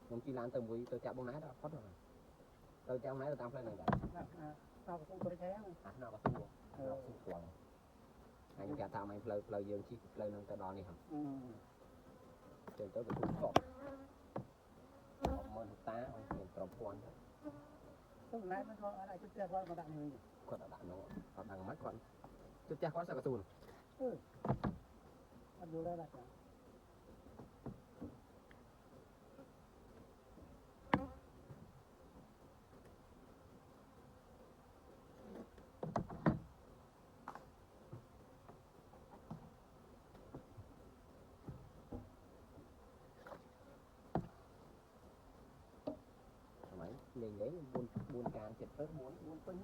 ខ្ញុំជីឡានទៅមួយទៅចាក់បងណាដល់ផុតrồiទៅចាក់បងណាទៅតាមផ្លូវហ្នឹងដែរដល់ក៏ទៅទេអានោះក៏សួរខ្លាំងហើយខ្ញុំប្រាប់ថាអញផ្លូវយើងជីផ្លូវហ្នឹងទៅដល់នេះហ្នឹងទៅទៅទទួលខកមកតាឲ្យមានប្រព័ន្ធទៅណែមិនក៏អាចទៅផ្ទះគាត់មកដាក់នេះគាត់ដាក់នោះគាត់ដឹងមិនគាត់ទៅផ្ទះគាត់សឹកកស៊ូនអត់យល់ដែរលេង4 4 ការចិត្តទៅ4 4ពេញ